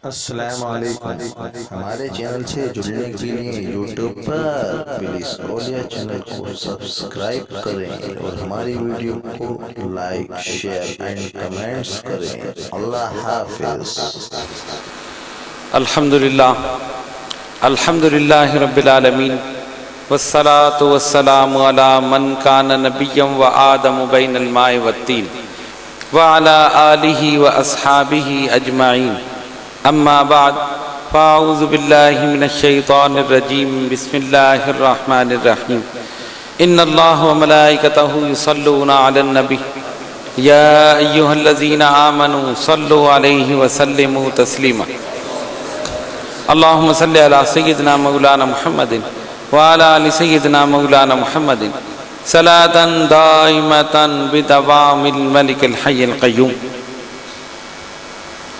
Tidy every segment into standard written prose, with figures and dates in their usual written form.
السلام علیکم. ہمارے چینل سے جڑنے کے لیے یوٹیوب پر پلیز اولیاء چینل کو سبسکرائب کریں اور ہماری ویڈیو کو لائک شیئر اینڈ کمنٹس کریں. اللہ حافظ. الحمدللہ رب العالمین والصلاة والسلام علی من کان نبیا و آدم بین الماء والطین وعلی آلہ و اصحابہ اجمعین. اما بعد فاعوذ باللہ من الشیطان الرجیم. بسم اللہ الرحمن الرحیم. ان اللہ و ملائکتہ یصلون علی النبی یا ایہا الذین آمنوا صلوا علیہ وسلموا تسلیما. اللہم صلی علی سیدنا مولانا محمد وعلی آل سیدنا مولانا محمد صلاة دائمة بدوام الملک الحی القیوم.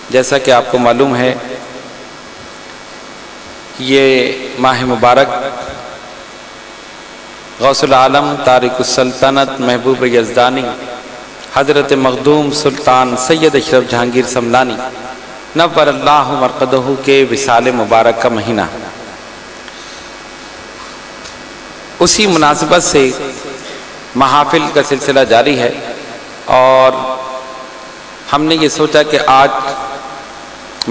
جیسا کہ آپ کو معلوم ہے یہ ماہ مبارک غوث العالم تارک السلطنت محبوب یزدانی حضرت مخدوم سلطان سید اشرف جہانگیر سمنانی نور اللہ مرقدہ کے وصال مبارک کا مہینہ. اسی مناسبت سے محافل کا سلسلہ جاری ہے اور ہم نے یہ سوچا کہ آج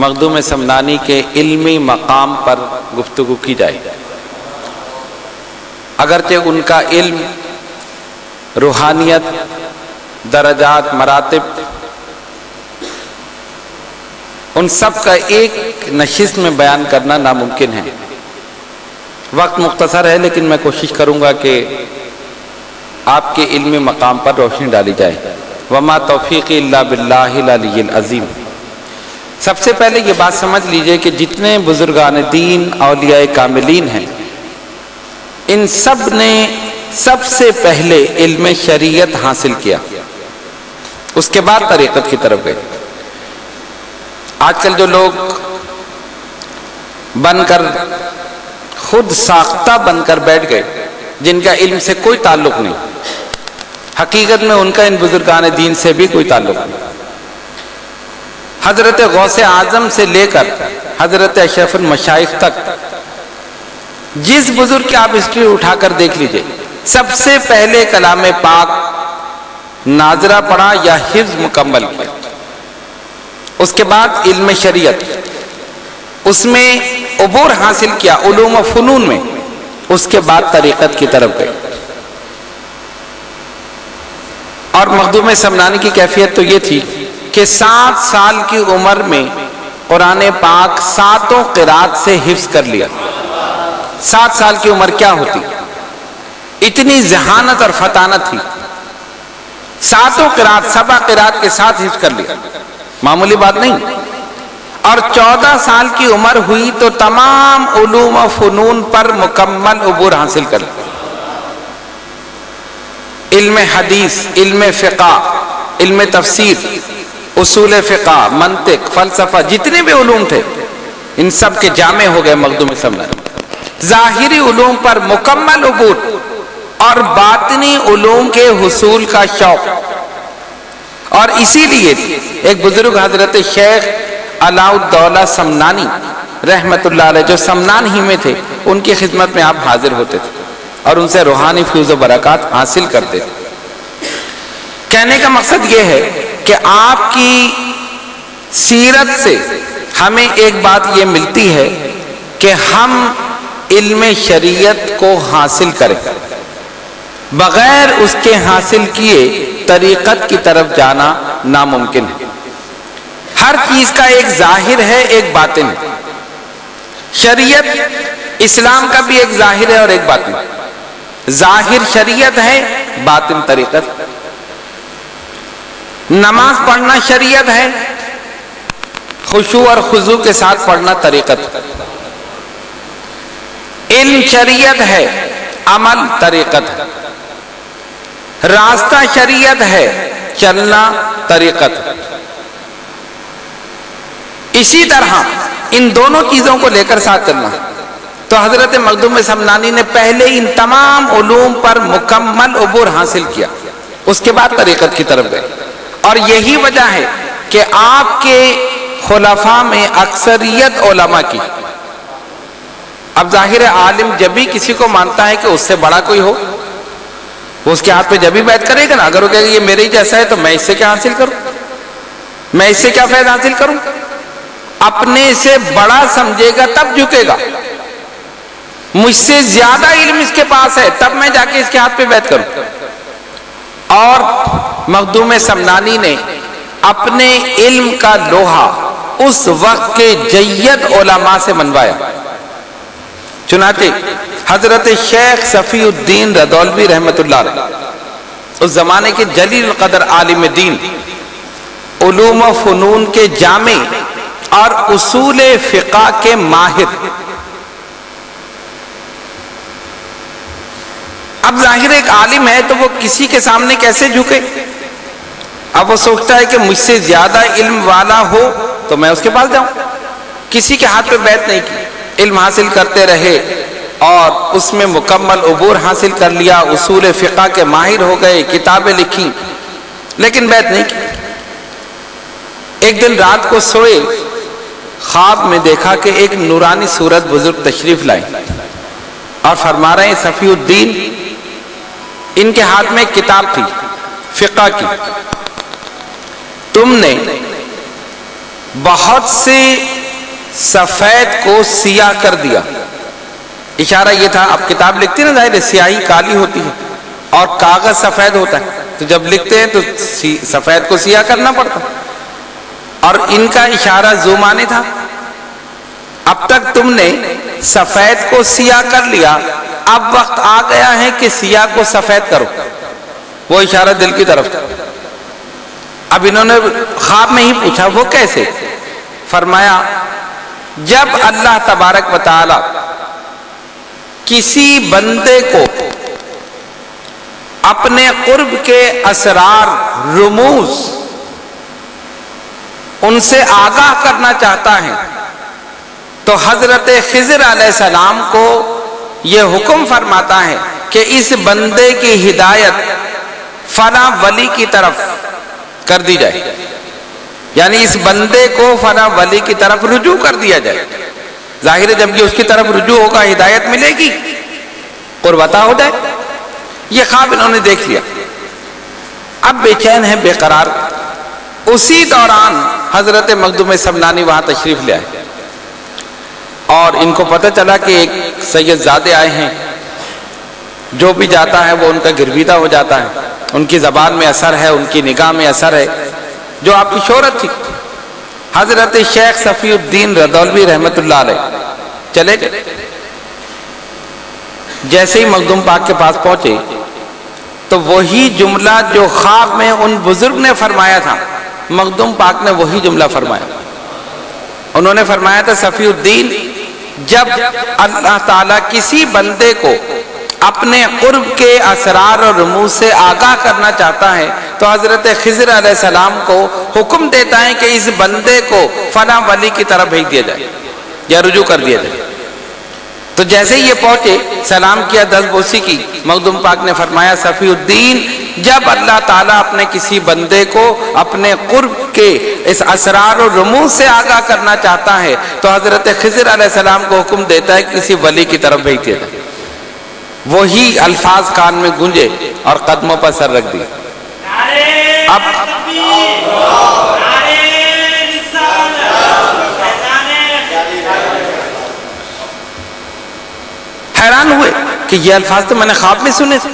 مخدوم سمنانی کے علمی مقام پر گفتگو کی جائے. اگرچہ ان کا علم، روحانیت، درجات، مراتب، ان سب کا ایک نشست میں بیان کرنا ناممکن ہے. وقت مختصر ہے لیکن میں کوشش کروں گا کہ آپ کے علمی مقام پر روشنی ڈالی جائے. وما توفیقی الا باللہ العلی العظیم. سب سے پہلے یہ بات سمجھ لیجئے کہ جتنے بزرگان دین، اولیاء کاملین ہیں، ان سب نے سب سے پہلے علم شریعت حاصل کیا، اس کے بعد طریقت کی طرف گئے. آج کل جو لوگ بن کر خود ساختہ بن کر بیٹھ گئے، جن کا علم سے کوئی تعلق نہیں، حقیقت میں ان کا ان بزرگان دین سے بھی کوئی تعلق نہیں. حضرت غوث اعظم سے لے کر حضرت اشرف المشائخ تک جس بزرگ کی آپ ہسٹری اٹھا کر دیکھ لیجئے، سب سے پہلے کلام پاک ناظرہ پڑھا یا حفظ مکمل کیا، اس کے بعد علم شریعت، اس میں عبور حاصل کیا علوم و فنون میں، اس کے بعد طریقت کی طرف گئے. اور مخدوم سمنانی کی کیفیت تو یہ تھی کہ 7 سال کی عمر میں قرآن پاک 7 قرات سے حفظ کر لیا. 7 سال کی عمر کیا ہوتی، اتنی ذہانت اور فطانت تھی. 7 قرات 7 قرات کے ساتھ حفظ کر لیا، معمولی بات نہیں. اور 14 سال کی عمر ہوئی تو تمام علوم و فنون پر مکمل عبور حاصل کر لیا. علم حدیث، علم فقہ، علم تفسیر، اصول فقہ، منطق، فلسفہ، جتنے بھی علوم تھے ان سب کے جامع ہو گئے مخدوم سمنانی. ظاہری علوم پر مکمل عبور اور باطنی علوم کے حصول کا شوق. اور اسی لیے ایک بزرگ حضرت شیخ علاء الدولہ سمنانی رحمت اللہ علیہ، جو سمنان ہی میں تھے، ان کی خدمت میں آپ حاضر ہوتے تھے اور ان سے روحانی فیوز و برکات حاصل کرتے تھے. کہنے کا مقصد یہ ہے کہ آپ کی سیرت سے ہمیں ایک بات یہ ملتی ہے کہ ہم علم شریعت کو حاصل کریں، بغیر اس کے حاصل کیے طریقت کی طرف جانا ناممکن ہے. ہر چیز کا ایک ظاہر ہے، ایک باطن ہے. شریعت اسلام کا بھی ایک ظاہر ہے اور ایک باطن ہے. ظاہر شریعت ہے، باطن طریقت. نماز پڑھنا شریعت ہے، خشوع اور خضوع کے ساتھ پڑھنا طریقت. علم شریعت ہے، عمل طریقت ہے. راستہ شریعت ہے، چلنا طریقت. اسی طرح ان دونوں چیزوں کو لے کر ساتھ چلنا. تو حضرت مخدوم سمنانی نے پہلے ان تمام علوم پر مکمل عبور حاصل کیا، اس کے بعد طریقت کی طرف گئے. اور یہی وجہ ہے کہ آپ کے خلفاء میں اکثریت علماء کی. اب ظاہر ہے عالم جب بھی کسی کو مانتا ہے کہ اس سے بڑا کوئی ہو وہ اس کے ہاتھ پہ جب بھی بیعت کرے گا نا. اگر وہ کہے گا یہ میرے ہی جیسا ہے تو میں اس سے کیا حاصل کروں, میں اس سے کیا فائدہ حاصل کروں. اپنے سے بڑا سمجھے گا تب جھکے گا. مجھ سے زیادہ علم اس کے پاس ہے تب میں جا کے اس کے ہاتھ پہ بیعت کروں. اور مخدوم سمنانی نے اپنے علم کا لوہا اس وقت کے جید علماء سے منوایا. چنانچہ حضرت شیخ صفی الدین رضولوی رحمت اللہ علیہ اس زمانے کے جلیل القدر عالم دین, علوم و فنون کے جامع اور اصول فقہ کے ماہر. اب ظاہر ایک عالم ہے تو وہ کسی کے سامنے کیسے جھکے. اب وہ سوچتا ہے کہ مجھ سے زیادہ علم والا ہو تو میں اس کے پاس جاؤں. کسی کے ہاتھ پہ بیعت نہیں کی, علم حاصل کرتے رہے اور اس میں مکمل عبور حاصل کر لیا, اصول فقہ کے ماہر ہو گئے, کتابیں لکھی, لیکن بیعت نہیں کی. ایک دن رات کو سوئے, خواب میں دیکھا کہ ایک نورانی صورت بزرگ تشریف لائے اور فرما رہے ہیں صفی الدین, ان کے ہاتھ میں ایک کتاب تھی فقہ کی, تم نے بہت سے سفید کو سیاہ کر دیا. اشارہ یہ تھا, اب کتاب لکھتے ہیں نا ظاہر سیاہی کالی ہوتی ہے اور کاغذ سفید ہوتا ہے, تو جب لکھتے ہیں تو سفید کو سیاہ کرنا پڑتا. اور ان کا اشارہ زومانے تھا, اب تک تم نے سفید کو سیاہ کر لیا, اب وقت آ گیا ہے کہ سیاہ کو سفید کرو. وہ اشارہ دل کی طرف تھا. اب انہوں نے خواب میں ہی پوچھا وہ کیسے. فرمایا جب اللہ تبارک و تعالی کسی بندے کو اپنے قرب کے اسرار رموز ان سے آگاہ کرنا چاہتا ہے تو حضرت خضر علیہ السلام کو یہ حکم فرماتا ہے کہ اس بندے کی ہدایت فلاں ولی کی طرف کر دی جائے, یعنی اس بندے کو فلاں ولی کی طرف رجوع کر دیا جائے. ظاہر ہے جب یہ اس کی طرف رجوع ہوگا ہدایت ملے گی, قربتا ہو جائے. یہ خواب انہوں نے دیکھ لیا, اب بے چین ہے, بے قرار. اسی دوران حضرت مخدوم سمنانی وہاں تشریف لے آئے اور ان کو پتہ چلا کہ ایک سید زادے آئے ہیں, جو بھی جاتا ہے وہ ان کا گرویدہ ہو جاتا ہے, ان کی زبان میں اثر ہے, ان کی نگاہ میں اثر ہے, جو آپ کی شہرت تھی. حضرت شیخ صفی الدین رضولوی رحمت اللہ علیہ چلے گئے. جیسے ہی مخدوم پاک کے پاس پہنچے تو وہی جملہ جو خواب میں ان بزرگ نے فرمایا تھا, مخدوم پاک نے وہی جملہ فرمایا. انہوں نے فرمایا تھا صفی الدین, جب اللہ تعالیٰ کسی بندے کو اپنے قرب کے اسرار اور رموز سے آگاہ کرنا چاہتا ہے تو حضرت خضر علیہ السلام کو حکم دیتا ہے کہ اس بندے کو فلاں ولی کی طرف بھیج دیا جائے یا رجوع کر دیا جائے. تو جیسے ہی یہ پہنچے, سلام کیا, دست بوسی کی, مخدوم پاک نے فرمایا صفی الدین جب اللہ تعالیٰ اپنے کسی بندے کو اپنے قرب کے اس اسرار و رموز سے آگاہ کرنا چاہتا ہے تو حضرت خضر علیہ السلام کو حکم دیتا ہے کہ کسی ولی کی طرف بھیج دیا جائے. وہی الفاظ کان میں گونجے اور قدموں پر سر رکھ دیا. اب حیران ہوئے کہ یہ الفاظ تو میں نے خواب میں سنے تھے.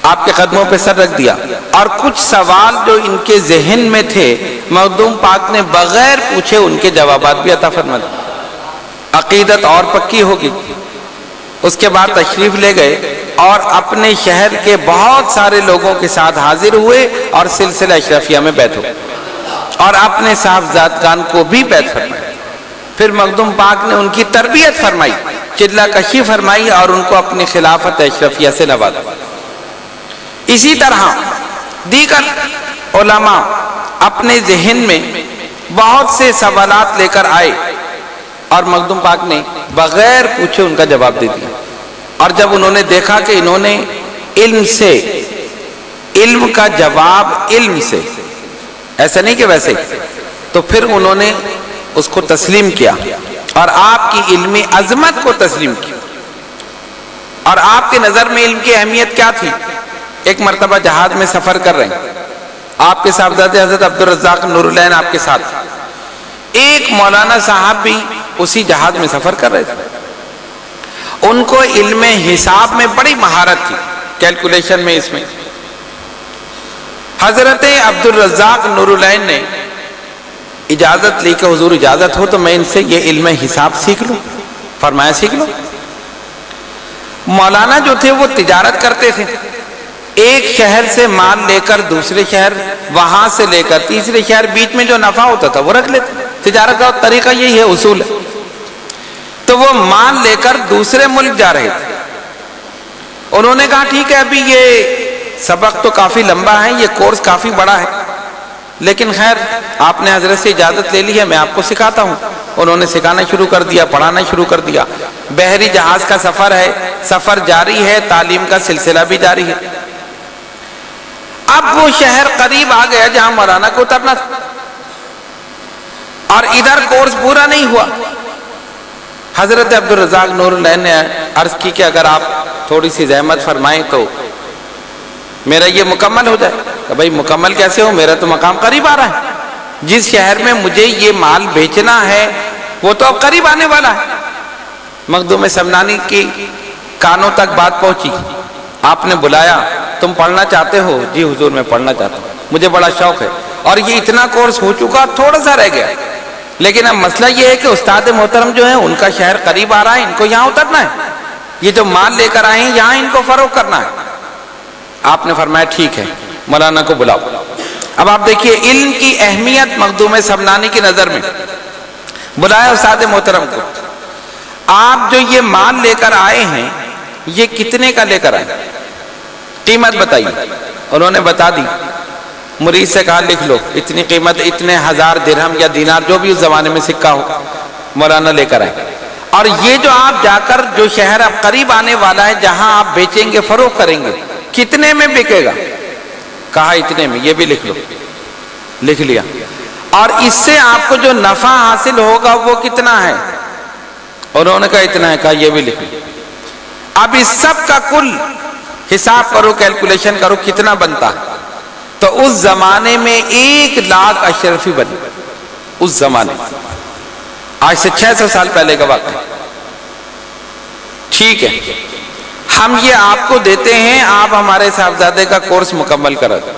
آپ کے قدموں پہ سر رکھ دیا اور کچھ سوال جو ان کے ذہن میں تھے مخدوم پاک نے بغیر پوچھے ان کے جوابات بھی عطا فرما دیے. عقیدت اور پکی ہوگی. اس کے بعد تشریف لے گئے اور اپنے شہر کے بہت سارے لوگوں کے ساتھ حاضر ہوئے اور سلسلہ اشرفیہ میں بیعت ہوئے اور اپنے صاحبزادگان کو بھی بیعت فرمائی. پھر مخدوم پاک نے ان کی تربیت فرمائی, چلہ کشی فرمائی اور ان کو اپنی خلافت اشرفیہ سے نوازا. اسی طرح دیگر علماء اپنے ذہن میں بہت سے سوالات لے کر آئے اور مخدوم پاک نے بغیر پوچھے ان کا جواب دے دیا. اور جب انہوں نے دیکھا کہ انہوں نے علم سے, علم کا جواب علم سے, ایسا نہیں کہ ویسے, تو پھر انہوں نے اس کو تسلیم کیا اور آپ کی علمی عظمت کو تسلیم کیا. اور آپ کی نظر میں علم کی اہمیت کیا تھی؟ ایک مرتبہ جہاز میں سفر کر رہے ہیں، آپ کے صاحبزادے حضرت عبدالرزاق نور العین آپ کے ساتھ، ایک مولانا صاحب بھی اسی جہاز میں سفر کر رہے تھے. ان کو علم حساب میں بڑی مہارت تھی، کیلکولیشن میں. اس میں حضرت عبدالرزاق نور العین نے اجازت لی کہ حضور اجازت ہو تو میں ان سے یہ علم حساب سیکھ لوں. فرمایا سیکھ لو. مولانا جو تھے وہ تجارت کرتے تھے، ایک شہر سے مال لے کر دوسرے شہر، وہاں سے لے کر تیسرے شہر، بیچ میں جو نفع ہوتا تھا وہ رکھ لیتے. تجارت کا طریقہ یہی ہے، اصول ہے. تو وہ مال لے کر دوسرے ملک جا رہے تھے. انہوں نے کہا ٹھیک ہے، ابھی یہ سبق تو کافی لمبا ہے، یہ کورس کافی بڑا ہے، لیکن خیر آپ نے حضرت سے اجازت لے لی ہے، میں آپ کو سکھاتا ہوں. انہوں نے سکھانا شروع کر دیا، پڑھانا شروع کر دیا. بحری جہاز کا سفر ہے، سفر جاری ہے، تعلیم کا سلسلہ بھی جاری ہے. اب وہ شہر قریب آ گیا جہاں مولانا کو اترنا تھا، اور ادھر کورس پورا نہیں ہوا. حضرت عبدالرزاق نور العین نے عرض کی کہ اگر آپ تھوڑی سی زحمت فرمائیں تو میرا یہ مکمل ہو جائے. کہ بھائی مکمل کیسے ہو، میرا تو مقام قریب آ رہا ہے. جس شہر میں مجھے یہ مال بیچنا ہے وہ تو اب قریب آنے والا ہے. مخدوم سمنانی کی کانوں تک بات پہنچی. آپ نے بلایا، تم پڑھنا چاہتے ہو؟ جی حضور میں پڑھنا چاہتا ہوں، مجھے بڑا شوق ہے، اور یہ اتنا کورس ہو چکا، تھوڑا سا رہ گیا، لیکن اب مسئلہ یہ ہے کہ استاد محترم جو ہیں ان کا شہر قریب آ رہا ہے، ان کو یہاں اترنا ہے، یہ جو مال لے کر آئے ہیں یہاں ان کو فروغ کرنا ہے. آپ نے فرمایا ٹھیک ہے، مولانا کو بلاؤ. اب آپ دیکھیے علم کی اہمیت مخدوم سمنانی کی نظر میں. بلایا استاد محترم کو. آپ جو یہ مال لے کر آئے ہیں یہ کتنے کا لے کر آئے؟ قیمت بتائیے. انہوں نے بتا دی. مرید سے کہا لکھ لو اتنی قیمت، اتنے ہزار درہم یا دینار جو بھی اس زمانے میں سکہ ہو. مولانا لے کر آئے. اور یہ جو آپ جا کر جو شہر اب قریب آنے والا ہے جہاں آپ بیچیں گے، فروخت کریں گے، کتنے میں بکے گا؟ کہا اتنے میں. یہ بھی لکھ لو. لکھ لیا. اور اس سے آپ کو جو نفع حاصل ہوگا وہ کتنا ہے؟ انہوں نے کہا اتنا ہے. کہا یہ بھی لکھ لو. اب اس سب کا کل حساب کرو، کیلکولیشن کرو کتنا بنتا. تو اس زمانے میں 1,00,000 اشرفی بنی. اس زمانے آج سے 600 سال پہلے کا واقعہ. ٹھیک ہے، ہم یہ آپ کو دیتے ہیں، آپ ہمارے صاحبزادے کا کورس مکمل کرا دیں.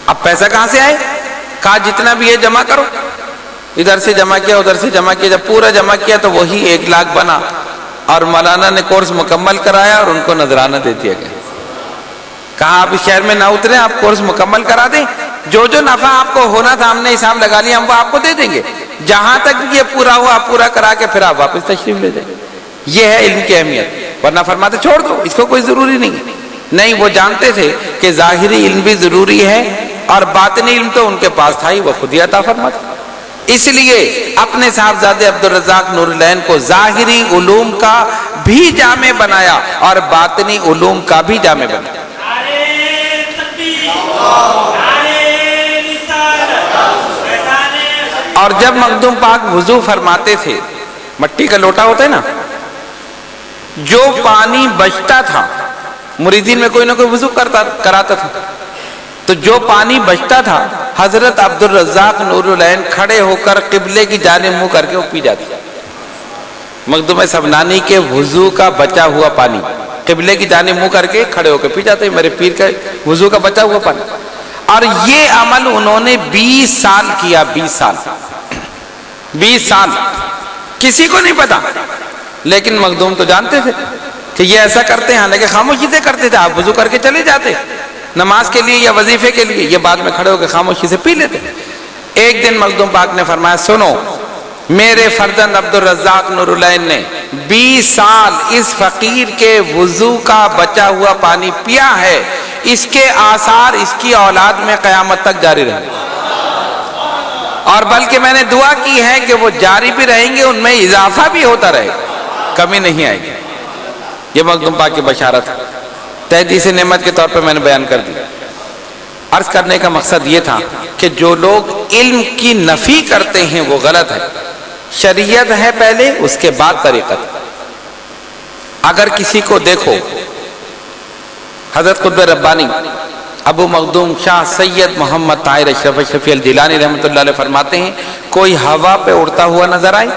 اب پیسہ کہاں سے آئے؟ کہا جتنا بھی ہے جمع کرو. ادھر سے جمع کیا، ادھر سے جمع کیا. جب پورا جمع کیا تو وہی 1,00,000 بنا، اور مولانا نے کورس مکمل کرایا اور ان کو نذرانہ دے دیا گیا. کہا آپ اس شہر میں نہ اتریں، آپ کورس مکمل کرا دیں، جو جو نفع آپ کو ہونا تھا ہم نے حساب لگا لیا، ہم وہ آپ کو دے دیں گے. جہاں تک یہ پورا ہوا آپ پورا کرا کے پھر آپ واپس تشریف لے جائیں. یہ ہے علم کی اہمیت. ورنہ فرماتے چھوڑ دو، اس کو کوئی ضروری نہیں. وہ جانتے تھے کہ ظاہری علم بھی ضروری ہے اور باطنی علم تو ان کے پاس تھا ہی، وہ خود ہی عطا فرماتے. اس لیے اپنے صاحبزادے عبدالرزاق نور العین کو ظاہری علوم کا بھی جامع بنایا اور باطنی علوم کا بھی جامع بنایا. اور جب مخدوم پاک وضو فرماتے تھے، مٹی کا لوٹا ہوتا ہے نا، جو پانی بچتا تھا، مریدین میں کوئی نہ کوئی وضو کراتا تھا، تو جو پانی بچتا تھا حضرت عبدالرزاق نور العین کھڑے ہو کر قبلے کی جانب منہ کر کے وہ پی جاتے. مخدوم سمنانی کے وضو کا بچا ہوا پانی قبلے کی جانب منہ کر کے کھڑے ہو کے پی جاتے. میرے پیر کا وضو کا بچا ہوا پانی. اور یہ عمل انہوں نے 20 سال کیا. 20 سال کسی کو نہیں پتا، لیکن مخدوم تو جانتے تھے کہ یہ ایسا کرتے ہیں، حالانکہ خاموشی سے کرتے تھے. آپ وضو کر کے چلے جاتے نماز کے لیے یا وظیفے کے لیے، یہ بعد میں کھڑے ہو کے خاموشی سے پی لیتے. ایک دن مخدوم پاک نے فرمایا سنو، میرے فرزند عبدالرزاق نور العین نے 20 سال اس فقیر کے وضو کا بچا ہوا پانی پیا ہے، اس کے آثار اس کی اولاد میں قیامت تک جاری رہیں گے، اور بلکہ میں نے دعا کی ہے کہ وہ جاری بھی رہیں گے، ان میں اضافہ بھی ہوتا رہے گا، کمی نہیں آئے گی. یہ مخدوم پاک کی بشارت ہے، تحدیث نعمت کے طور پر میں نے بیان کر دی. عرض کرنے کا مقصد یہ تھا کہ جو لوگ علم کی نفی کرتے ہیں وہ غلط ہے. شریعت ہے پہلے، اس کے بعد طریقت. اگر کسی کو دیکھو، حضرت قطب ربانی ابو مخدوم شاہ سید محمد طاہر اشرف اشرفی الجیلانی رحمۃ اللہ علیہ فرماتے ہیں، کوئی ہوا پہ اڑتا ہوا نظر آئے،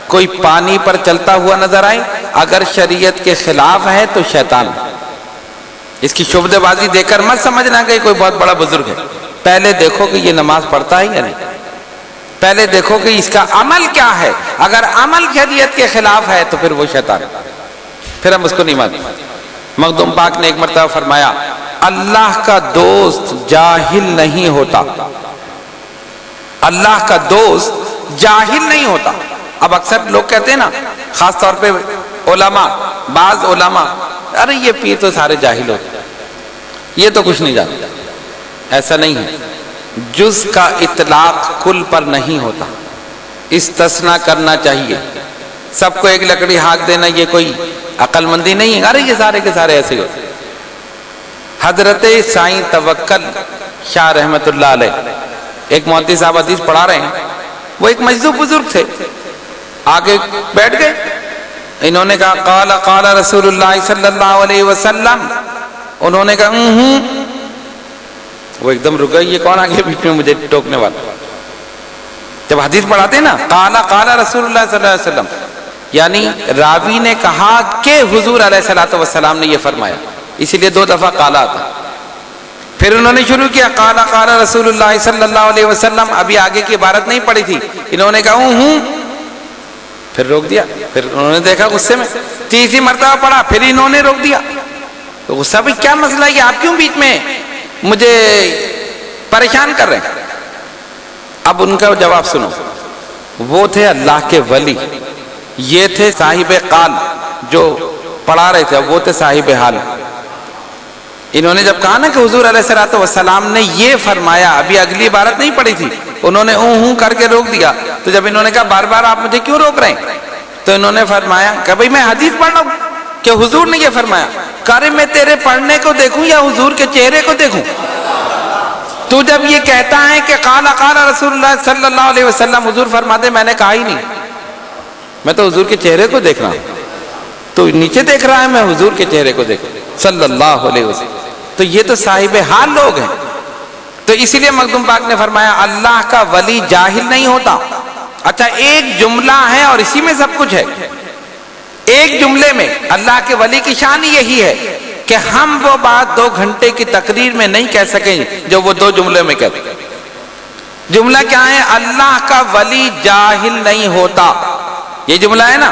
کوئی پانی پر چلتا ہوا نظر آئے، اگر شریعت کے خلاف ہے تو شیطان ہے. اس کی شبدہ بازی دیکھ کر مت سمجھنا کہ کوئی بہت بڑا بزرگ ہے. پہلے دیکھو کہ یہ نماز پڑھتا ہے یا نہیں، پہلے دیکھو کہ اس کا عمل کیا ہے. اگر عمل شریعت کے خلاف ہے تو پھر وہ شیطان ہے، پھر ہم اس کو نہیں مانتے. مخدوم پاک نے ایک مرتبہ فرمایا، اللہ کا دوست جاہل نہیں ہوتا. اللہ کا دوست جاہل نہیں ہوتا. اب اکثر لوگ کہتے ہیں نا، خاص طور پہ علماء، بعض علماء، ارے یہ پیر تو سارے جاہل ہوتے، یہ تو کچھ نہیں جانتے. ایسا نہیں ہے. جز کا اطلاق کل پر نہیں ہوتا، استثناء کرنا چاہیے. سب کو ایک لکڑی ہاتھ دینا یہ کوئی عقل مندی نہیں ہے. ارے یہ سارے کے سارے ایسے ہوتے. حضرت سائیں توکل شاہ رحمت اللہ علیہ، ایک مولوی صاحب حدیث پڑھا رہے ہیں، وہ ایک مجذوب بزرگ تھے، آگے بیٹھ گئے. انہوں نے کہا قال قال رسول اللہ صلی اللہ علیہ وسلم. انہوں نے کہا وہ ایک دم رک گئے، یہ کون آگے بیچ میں مجھے ٹوکنے والا. جب حدیث پڑھاتے ہیں نا قال قال رسول اللہ صلی اللہ علیہ وسلم، یعنی راوی نے کہا کہ حضور علیہ الصلوۃ والسلام نے یہ فرمایا، اسی لیے 2 دفعہ قال آتا. پھر انہوں نے شروع کیا قال قال رسول اللہ صلی اللہ علیہ وسلم. ابھی آگے کی عبارت نہیں پڑھی تھی. انہوں نے کہا پھر روک دیا. پھر انہوں نے دیکھا غصے میں، تیسری مرتبہ پڑھا، پھر انہوں نے روک دیا. تو غصہ بھی کیا مسئلہ ہے کہ آپ کیوں بیچ میں مجھے پریشان کر رہے ہیں. اب ان کا جواب سنو. وہ تھے اللہ کے ولی، یہ تھے صاحب قال جو پڑھا رہے تھے، وہ تھے صاحب حال. انہوں نے جب کہا نا کہ حضور علیہ الصلوۃ والسلام نے یہ فرمایا، ابھی اگلی عبارت نہیں پڑھی تھی، انہوں نے ہوں کر کے روک دیا. تو جب انہوں نے کہا بار بار آپ مجھے کیوں روک رہے ہیں، تو انہوں نے فرمایا کہ بھئی میں حدیث پڑھ رہا ہوں کہ حضور نے یہ فرمایا. کہ میں تیرے پڑھنے کو دیکھوں یا حضور کے چہرے کو دیکھوں؟ تو جب یہ کہتا ہے کہ قال قال رسول اللہ صلی اللہ علیہ وسلم، حضور فرماتے میں نے کہا ہی نہیں، میں تو حضور کے چہرے کو دیکھ رہا ہوں. تو نیچے دیکھ رہا ہے، میں حضور کے چہرے کو دیکھ رہا ہوں صلی اللہ علیہ وسلم. تو یہ تو صاحب حال لوگ ہیں. تو اسی لیے مخدوم پاک نے فرمایا اللہ کا ولی جاہل نہیں ہوتا. اچھا ایک جملہ ہے اور اسی میں سب کچھ ہے. ایک جملے میں اللہ کے ولی کی شان یہی ہے کہ ہم وہ بات 2 گھنٹے کی تقریر میں نہیں کہہ سکیں جو وہ 2 جملے میں کہتے. جملہ کیا ہے؟ اللہ کا ولی جاہل نہیں ہوتا. یہ جملہ ہے نا.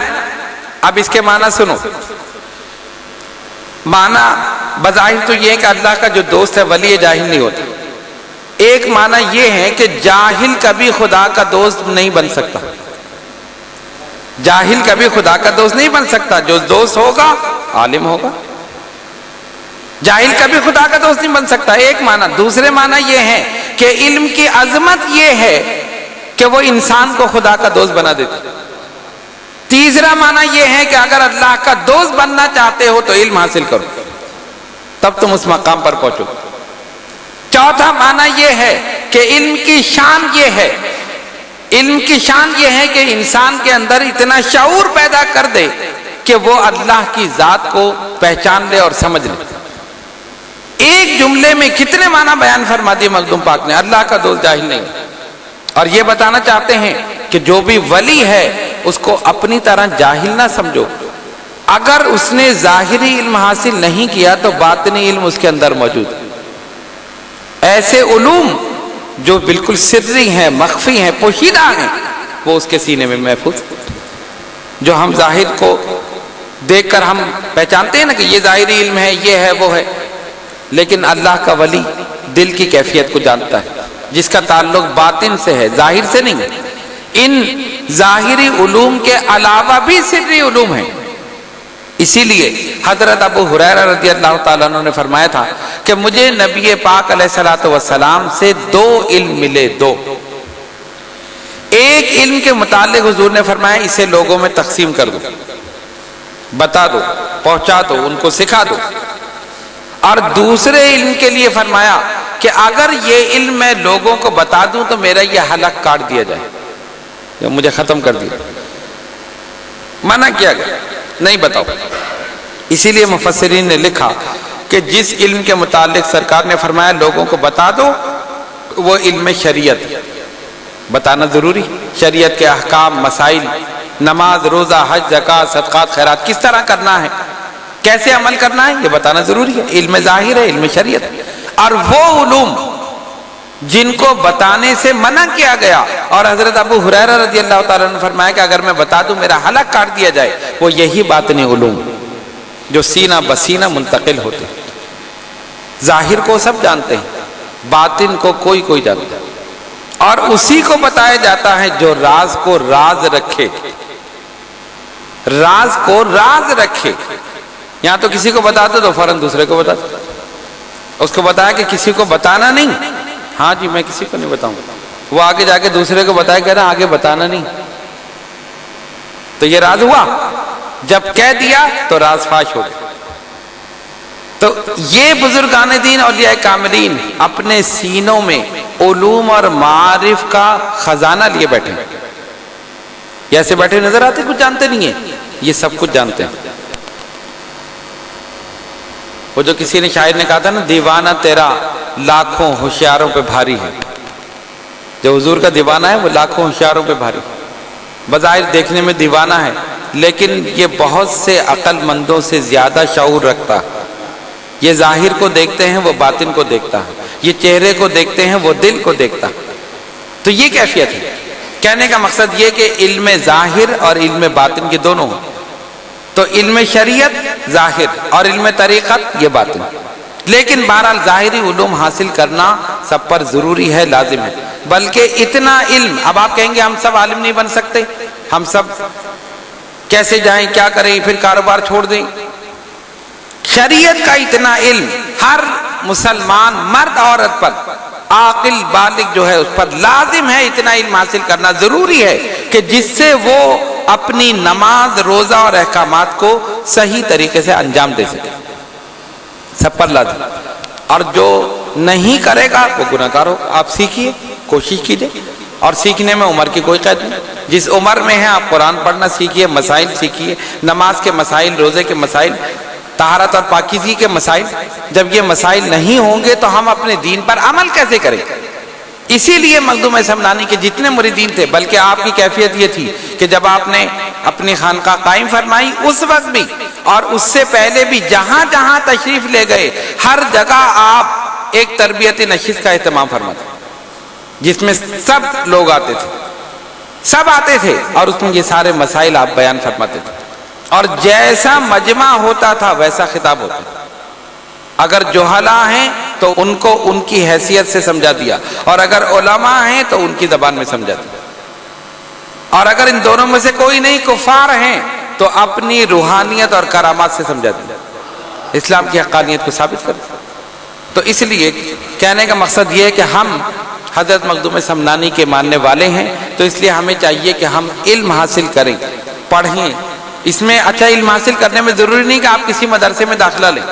اب اس کے معنی سنو. معنی بظاہر تو یہ ہے کہ اللہ کا جو دوست ہے ولی جاہل نہیں ہوتا. ایک معنی یہ ہے کہ جاہل کبھی خدا کا دوست نہیں بن سکتا. جاہل کبھی خدا کا دوست نہیں بن سکتا. جو دوست ہوگا عالم ہوگا. جاہل کبھی خدا کا دوست نہیں بن سکتا. ایک معنی. دوسرے معنی یہ ہے کہ علم کی عظمت یہ ہے کہ وہ انسان کو خدا کا دوست بنا دیتا. تیسرا معنی یہ ہے کہ اگر اللہ کا دوست بننا چاہتے ہو تو علم حاصل کرو، تب تم اس مقام پر پہنچو. چوتھا معنی یہ ہے کہ علم کی شان یہ ہے، علم کی شان یہ ہے کہ انسان کے اندر اتنا شعور پیدا کر دے کہ وہ اللہ کی ذات کو پہچان لے اور سمجھ لے. ایک جملے میں کتنے معنی بیان فرما دیے مخدوم پاک نے. اللہ کا دوست جاہل نہیں. اور یہ بتانا چاہتے ہیں کہ جو بھی ولی ہے اس کو اپنی طرح جاہل نہ سمجھو. اگر اس نے ظاہری علم حاصل نہیں کیا تو باطنی علم اس کے اندر موجود ہے. ایسے علوم جو بالکل سری ہیں، مخفی ہیں، پوشیدہ ہیں، وہ اس کے سینے میں محفوظ. جو ہم ظاہر کو دیکھ کر ہم پہچانتے ہیں نا کہ یہ ظاہری علم ہے، یہ ہے، وہ ہے، لیکن اللہ کا ولی دل کی کیفیت کو جانتا ہے جس کا تعلق باطن سے ہے، ظاہر سے نہیں. ان ظاہری علوم کے علاوہ بھی سری علوم ہیں. اسی لیے حضرت ابو ہریرہ رضی اللہ تعالیٰ عنہ نے فرمایا تھا کہ مجھے نبی پاک علیہ الصلوۃ والسلام سے 2 علم ملے. 2. ایک علم کے متعلق حضور نے فرمایا اسے لوگوں میں تقسیم کر دو، بتا دو، پہنچا دو، ان کو سکھا دو. اور دوسرے علم کے لیے فرمایا کہ اگر یہ علم میں لوگوں کو بتا دوں تو میرا یہ حلق کاٹ دیا جائے، یا مجھے ختم کر دیا، منع کیا گیا نہیں بتاؤ۔ اسی لیے مفسرین نے لکھا کہ جس علم کے متعلق سرکار نے فرمایا لوگوں کو بتا دو، وہ علم شریعت بتانا ضروری، شریعت کے احکام، مسائل، نماز، روزہ، حج، زکوٰۃ، صدقات، خیرات کس طرح کرنا ہے، کیسے عمل کرنا ہے، یہ بتانا ضروری ہے۔ علم ظاہر ہے، علم شریعت، اور وہ علوم جن کو بتانے سے منع کیا گیا، اور حضرت ابو ہریرہ رضی اللہ تعالیٰ عنہ نے فرمایا کہ اگر میں بتا دوں میرا حلق کاٹ دیا جائے، وہ یہی باطنی علوم جو سینہ بسینہ منتقل ہوتے ہیں۔ ظاہر کو سب جانتے ہیں، باطن کو کوئی جانتا ہے، اور اسی کو بتایا جاتا ہے جو راز کو راز رکھے، راز کو راز رکھے۔ یہاں تو کسی کو بتا دو تو فوراً دوسرے کو بتا دو، اس کو بتایا کہ کسی کو بتانا نہیں، ہاں جی میں کسی کو نہیں بتاؤں گا، وہ آگے جا کے دوسرے کو بتایا کہہ رہا آگے بتانا نہیں، تو یہ راز ہوا، جب کہہ دیا تو راز فاش ہو گیا۔ تو یہ بزرگان دین اولیاء کاملین اپنے سینوں میں علوم اور معارف کا خزانہ لیے بیٹھے، یہ ایسے بیٹھے نظر آتے کچھ جانتے نہیں ہیں، یہ سب کچھ جانتے ہیں۔ وہ جو کسی نے شاعر نے کہا تھا نا، دیوانہ تیرا لاکھوں ہوشیاروں پہ بھاری ہے، جو حضور کا دیوانہ ہے وہ لاکھوں ہوشیاروں پہ بھاری، بظاہر دیکھنے میں دیوانہ ہے لیکن یہ بہت سے عقل مندوں سے زیادہ شعور رکھتا ہے۔ یہ ظاہر کو دیکھتے ہیں، وہ باطن کو دیکھتا ہے، یہ چہرے کو دیکھتے ہیں، وہ دل کو دیکھتا ہے۔ تو یہ کیفیت ہے۔ کہنے کا مقصد یہ کہ علم ظاہر اور علم باطن کے دونوں ہیں، تو علم شریعت ظاہر اور علم طریقت یہ باطن، لیکن بہرحال ظاہری علوم حاصل کرنا سب پر ضروری ہے، لازم ہے۔ بلکہ اتنا علم، اب آپ کہیں گے ہم سب عالم نہیں بن سکتے، ہم سب کیسے جائیں، کیا کریں، پھر کاروبار چھوڑ دیں۔ شریعت کا اتنا علم ہر مسلمان مرد عورت پر، عاقل بالغ جو ہے اس پر لازم ہے، اتنا علم حاصل کرنا ضروری ہے کہ جس سے وہ اپنی نماز، روزہ اور احکامات کو صحیح طریقے سے انجام دے سکے، سب پر لازم۔ اور جو نہیں کرے گا وہ گناہ گار ہو۔ آپ سیکھیے، کوشش کیجیے، اور سیکھنے میں عمر کی کوئی قید نہیں۔ جس عمر میں ہے آپ قرآن پڑھنا سیکھیے، مسائل سیکھیے، نماز کے مسائل، روزے کے مسائل، طہارت اور پاکیزگی کے مسائل۔ جب یہ مسائل نہیں ہوں گے تو ہم اپنے دین پر عمل کیسے کریں؟ اسی لیے مخدوم سمنانی کے جتنے مریدین تھے، بلکہ آپ کی کیفیت یہ تھی کہ جب آپ نے اپنی خانقاہ قائم فرمائی اس وقت بھی اور اس سے پہلے بھی جہاں جہاں تشریف لے گئے ہر جگہ آپ ایک تربیت نشست کا اہتمام فرماتے، جس میں سب لوگ آتے تھے، سب آتے تھے، اور اس میں یہ سارے مسائل آپ بیان فرماتے تھے، اور جیسا مجمع ہوتا تھا ویسا خطاب ہوتا تھا۔ اگر جہلاء ہیں تو ان کو ان کی حیثیت سے سمجھا دیا، اور اگر علماء ہیں تو ان کی زبان میں سمجھا دیا، اور اگر ان دونوں میں سے کوئی نہیں، کفار ہیں، تو اپنی روحانیت اور کرامات سے سمجھا دیا، اسلام کی حقانیت کو ثابت کر دیا۔ تو اس لیے کہنے کا مقصد یہ ہے کہ ہم حضرت مخدوم سمنانی کے ماننے والے ہیں، تو اس لیے ہمیں چاہیے کہ ہم علم حاصل کریں، پڑھیں۔ اس میں اچھا علم حاصل کرنے میں ضروری نہیں کہ آپ کسی مدرسے میں داخلہ لیں۔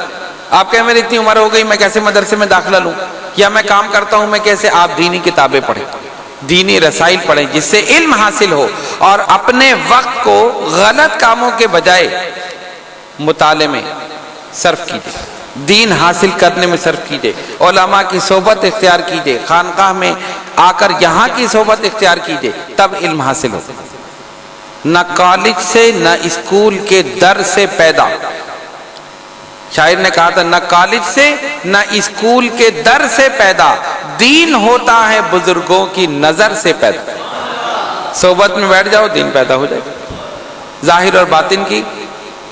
آپ کہیں میری اتنی عمر ہو گئی میں کیسے مدرسے میں داخلہ لوں، یا میں کام کرتا ہوں میں کیسے؟ آپ دینی کتابیں پڑھیں، دینی رسائل پڑھیں، جس سے علم حاصل ہو، اور اپنے وقت کو غلط کاموں کے بجائے مطالعے میں صرف کیجیے، دین حاصل کرنے میں صرف کیجیے، علماء کی صحبت اختیار کیجیے، خانقاہ میں آ کر یہاں کی صحبت اختیار کیجیے، تب علم حاصل ہو۔ نہ کالج سے نہ اسکول کے در سے پیدا، شاعر نے کہا تھا نہ کالج سے نہ اسکول کے در سے پیدا، دین ہوتا ہے بزرگوں کی نظر سے پیدا۔ صحبت میں بیٹھ جاؤ، دین پیدا ہو جائے گا، ظاہر اور باطن کی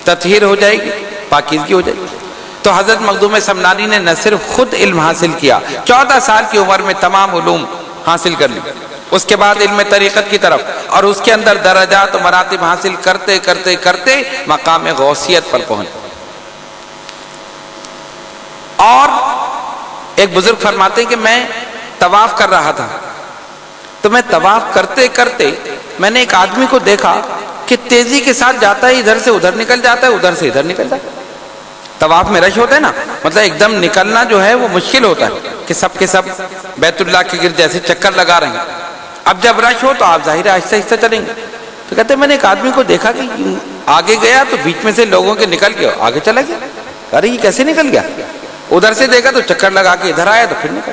تطہیر ہو جائے گی، پاکیزگی ہو جائے گی۔ تو حضرت مخدوم سمنانی نے نہ صرف خود علم حاصل کیا، 14 سال کی عمر میں تمام علوم حاصل کر لی، اس کے بعد علم طریقت کی طرف، اور اس کے اندر درجات و مراتب حاصل کرتے کرتے کرتے مقام غوثیت پر پہنچ۔ اور ایک بزرگ فرماتے ہیں کہ میں طواف کر رہا تھا، تو میں طواف کرتے کرتے میں نے ایک آدمی کو دیکھا کہ تیزی کے ساتھ جاتا ہے، ادھر سے ادھر نکل جاتا ہے، ادھر سے ادھر نکل جاتا ہے۔ طواف میں رش ہوتا ہے نا، مطلب ایک دم نکلنا جو ہے وہ مشکل ہوتا ہے کہ سب کے سب بیت اللہ کے گرد جیسے چکر لگا رہے ہیں۔ اب جب رش ہو تو آپ ظاہر آہستہ آہستہ چلیں گے۔ تو کہتے ہیں میں نے ایک آدمی کو دیکھا کہ آگے گیا تو بیچ میں سے لوگوں کے نکل گیا، آگے چلا گیا، ارے یہ کیسے نکل گیا؟ ادھر سے دیکھا تو چکر لگا کے ادھر آیا تو پھر نکل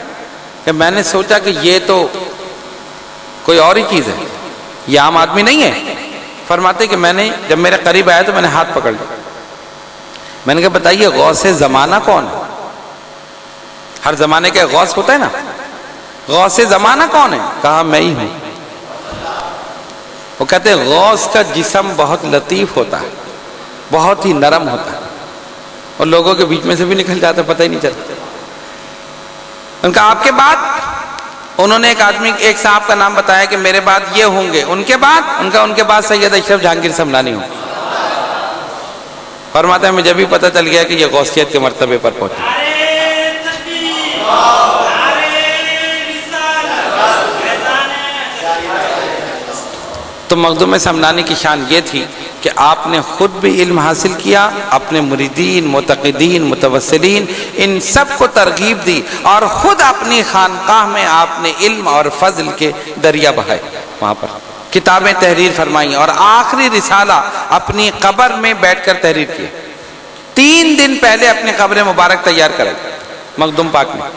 کہ میں نے سوچا کہ یہ تو کوئی اور ہی چیز ہے، یہ عام آدمی نہیں ہے۔ فرماتے کہ میں نے جب میرے قریب آیا تو میں نے ہاتھ پکڑ لیا، میں نے کہا بتائیے غوث زمانہ کون ہے؟ ہر زمانے کا غوث ہوتا ہے نا، غوث زمانہ کون ہے؟ کہا میں ہی ہوں۔ وہ کہتے ہیں غوث کا جسم بہت لطیف ہوتا ہے، بہت ہی نرم ہوتا ہے، اور لوگوں کے بیچ میں سے بھی نکل جاتا ہے، پتہ ہی نہیں چلتا۔ ان کا آپ کے بعد انہوں نے ایک صاحب کا نام بتایا کہ میرے بعد یہ ہوں گے، ان کے بعد سید اشرف جہانگیر سمنانی ہوں۔ فرماتا ہے مجھے بھی پتہ چل گیا کہ یہ غوثیت کے مرتبے پر پہنچے۔ تو مخدوم سمنانی کی شان یہ تھی کہ آپ نے خود بھی علم حاصل کیا، اپنے مریدین، معتقدین، متوسلین ان سب کو ترغیب دی، اور خود اپنی خانقاہ میں آپ نے علم اور فضل کے دریا بہائے، وہاں پر کتابیں تحریر فرمائیں، اور آخری رسالہ اپنی قبر میں بیٹھ کر تحریر کی۔ 3 دن پہلے اپنی قبر مبارک تیار کرائی مخدوم پاک نے،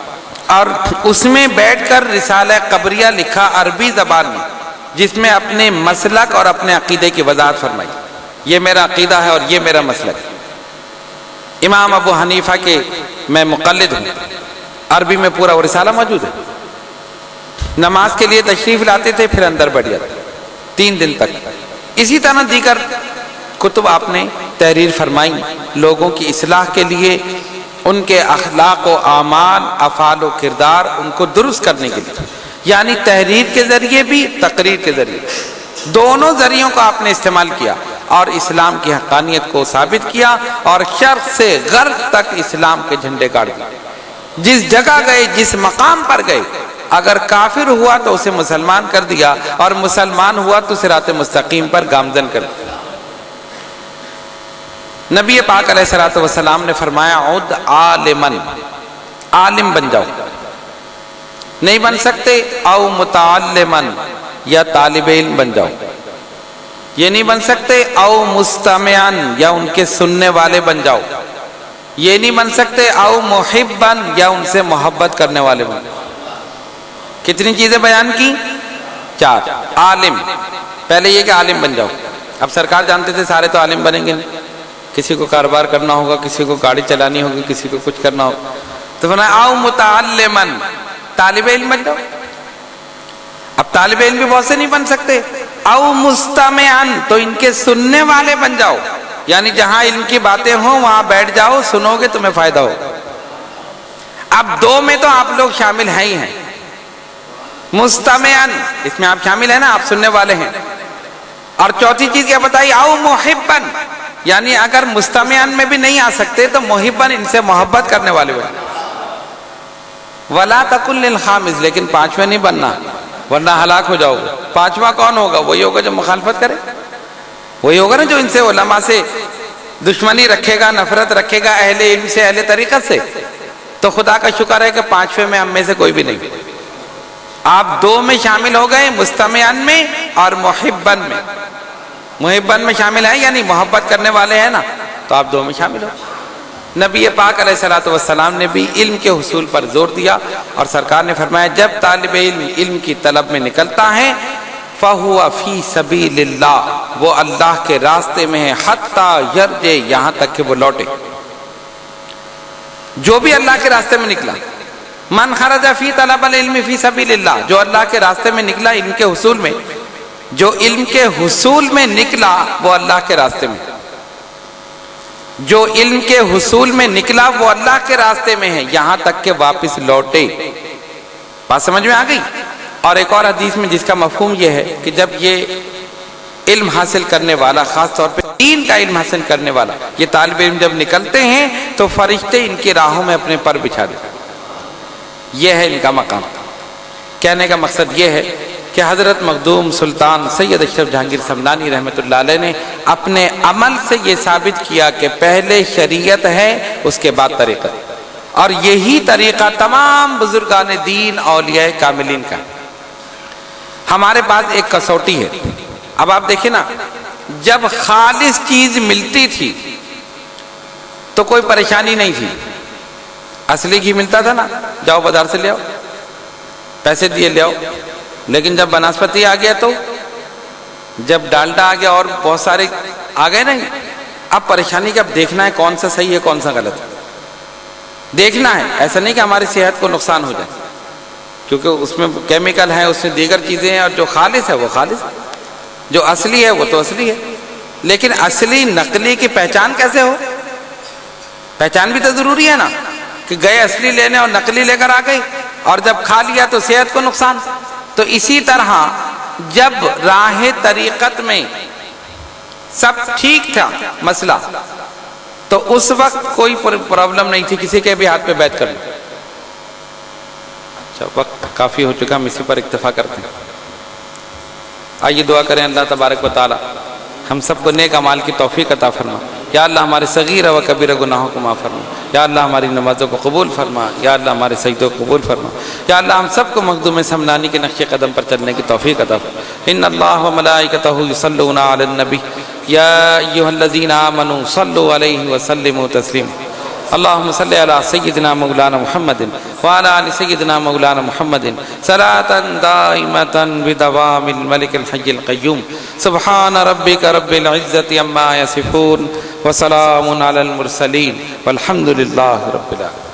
اور اس میں بیٹھ کر رسالہ قبریہ لکھا عربی زبان میں، جس میں اپنے مسلک اور اپنے عقیدے کی وضاحت فرمائی۔ یہ میرا عقیدہ ہے اور یہ میرا مسلک ہے۔ امام ابو حنیفہ کے میں مقلد ہوں، عربی میں پورا وہ رسالہ موجود ہے۔ نماز کے لیے تشریف لاتے تھے، پھر اندر بیٹھ جاتے 3 دن تک۔ اسی طرح دیگر کتب آپ نے تحریر فرمائی لوگوں کی اصلاح کے لیے، ان کے اخلاق و اعمال، افعال و کردار ان کو درست کرنے کے لیے، یعنی تحریر کے ذریعے بھی، تقریر کے ذریعے، دونوں ذریعوں کو آپ نے استعمال کیا، اور اسلام کی حقانیت کو ثابت کیا، اور شرق سے غرب تک اسلام کے جھنڈے گاڑ دیے۔ جس جگہ گئے، جس مقام پر گئے، اگر کافر ہوا تو اسے مسلمان کر دیا، اور مسلمان ہوا تو صراط مستقیم پر گامزن کر دیا۔ نبی پاک علیہ الصلوۃ والسلام نے فرمایا عد عالمن، عالم بن جاؤ، نہیں بن سکتے او متعلمن، یا طالب علم بن جاؤ، یہ نہیں بن سکتے او مستمعن، یا ان کے سننے والے بن جاؤ، یہ نہیں بن سکتے او محبن، یا ان سے محبت کرنے والے بن جاؤ۔ کتنی چیزیں بیان کی؟ 4۔ عالم، پہلے یہ کہ عالم بن جاؤ۔ اب سرکار جانتے تھے سارے تو عالم بنیں گے نہیں، کسی کو کاروبار کرنا ہوگا، کسی کو گاڑی چلانی ہوگی، کسی کو کچھ کرنا ہوگا، تو فرمایا او متعلمن، طالب علم بن جاؤ۔ اب طالب علم بھی بہت سے نہیں بن سکتے، او مستمعن، تو ان کے سننے والے بن جاؤ، یعنی جہاں علم کی باتیں ہوں وہاں بیٹھ جاؤ، سنو گے تمہیں فائدہ ہو۔ اب 2 میں تو آپ لوگ شامل ہیں ہی ہیں، مستمعن اس میں آپ شامل ہیں نا، آپ سننے والے ہیں۔ اور چوتھی چیز کیا بتائی؟ او محبن، یعنی اگر مستمعن میں بھی نہیں آ سکتے تو محبن، ان سے محبت کرنے والے بن جاؤ۔ ولا تکن للخامس، لیکن 5ویں نہیں بننا ورنہ ہلاک ہو جاؤ گے۔ 5واں کون ہوگا؟ وہی ہوگا جو مخالفت کرے، وہی ہوگا نا جو ان سے علماء سے دشمنی رکھے گا، نفرت رکھے گا، اہل علم سے، اہل طریقت سے۔ تو خدا کا شکر ہے کہ 5ویں میں ہم میں سے کوئی بھی نہیں۔ آپ 2 میں شامل ہو گئے، مستمعن میں اور محبن میں۔ محبن میں شامل ہیں یعنی محبت کرنے والے ہیں نا، تو آپ 2 میں شامل ہو۔ نبی پاک علیہ الصلوۃ والسلام نے بھی علم کے حصول پر زور دیا، اور سرکار نے فرمایا جب طالب علم علم کی طلب میں نکلتا ہے فَهُوَ فِي سَبِيلِ اللَّهِ، وہ اللہ کے راستے میں ہے، حَتَّى يَرْجِعَ، یہاں تک کہ وہ لوٹے۔ جو بھی اللہ کے راستے میں نکلا، من خرج فی طلب العلم فی سبیل اللہ، جو اللہ کے راستے میں نکلا علم کے حصول میں، جو علم کے حصول میں نکلا وہ اللہ کے راستے میں، جو علم کے حصول میں نکلا وہ اللہ کے راستے میں ہے، یہاں تک کہ واپس لوٹے۔ بات سمجھ میں آ گئی؟ اور ایک اور حدیث میں جس کا مفہوم یہ ہے کہ جب یہ علم حاصل کرنے والا، خاص طور پہ دین کا علم حاصل کرنے والا، یہ طالب علم جب نکلتے ہیں تو فرشتے ان کی راہوں میں اپنے پر بچھا دیتے ہیں۔ یہ ہے ان کا مقام۔ کہنے کا مقصد یہ ہے کہ حضرت مخدوم سلطان سید اشرف جہانگیر سمنانی رحمۃ اللہ علیہ نے اپنے عمل سے یہ ثابت کیا کہ پہلے شریعت ہے اس کے بعد طریقت، اور یہی طریقہ تمام بزرگان دین اولیاء کاملین کا۔ ہمارے پاس ایک کسوٹی ہے، اب آپ دیکھیں نا، جب خالص چیز ملتی تھی تو کوئی پریشانی نہیں تھی، اصلی گھی ملتا تھا نا، جاؤ بازار سے لے آؤ، پیسے دیے لے آؤ۔ لیکن جب بناسپتی آ گیا، تو جب ڈالڈا آ گیا اور بہت سارے آ گئے نہیں، اب پریشانی کہ اب دیکھنا ہے کون سا صحیح ہے کون سا غلط ہے، دیکھنا ہے، ایسا نہیں کہ ہماری صحت کو نقصان ہو جائے، کیونکہ اس میں کیمیکل ہے، اس میں دیگر چیزیں ہیں، اور جو خالص ہے وہ خالص ہے، جو اصلی ہے وہ تو اصلی ہے۔ لیکن اصلی نقلی کی پہچان کیسے ہو؟ پہچان بھی تو ضروری ہے نا، کہ گئے اصلی لینے اور نقلی لے کر آ گئی، اور جب کھا لیا تو صحت کو نقصان۔ تو اسی طرح جب راہ طریقت میں سب ٹھیک تھا مسئلہ، تو اس وقت کوئی پرابلم نہیں تھی، کسی کے بھی ہاتھ پہ بیعت کر لیں۔ اچھا، وقت کافی ہو چکا، ہم اسی پر اکتفا کرتے ہیں۔ آئیے دعا کریں اللہ تبارک و تعالی ہم سب کو نیک اعمال کی توفیق عطا فرما۔ یا اللہ ہمارے صغیر و کبیر گناہوں کو معاف فرما، یا اللہ ہماری نمازوں کو قبول فرما، یا اللہ ہمارے سجدوں کو قبول فرما، یا اللہ ہم سب کو مخدوم سمنانی کے نقش قدم پر چلنے کی توفیق عطا فرما۔ ان اللہ و ملائکتہ یصلون علی النبی یا ایھا الذین آمنوا صلوا علیہ وسلموا تسلیما۔ اللہم صلی علی سیدنا مولانا محمد وعلی آل سیدنا مولانا محمد صلاۃ دائمۃ بدوام الملک الحی القیوم۔ سبحان ربک رب العزۃ عما یصفون وسلام علی المرسلین والحمد للہ رب العالمین۔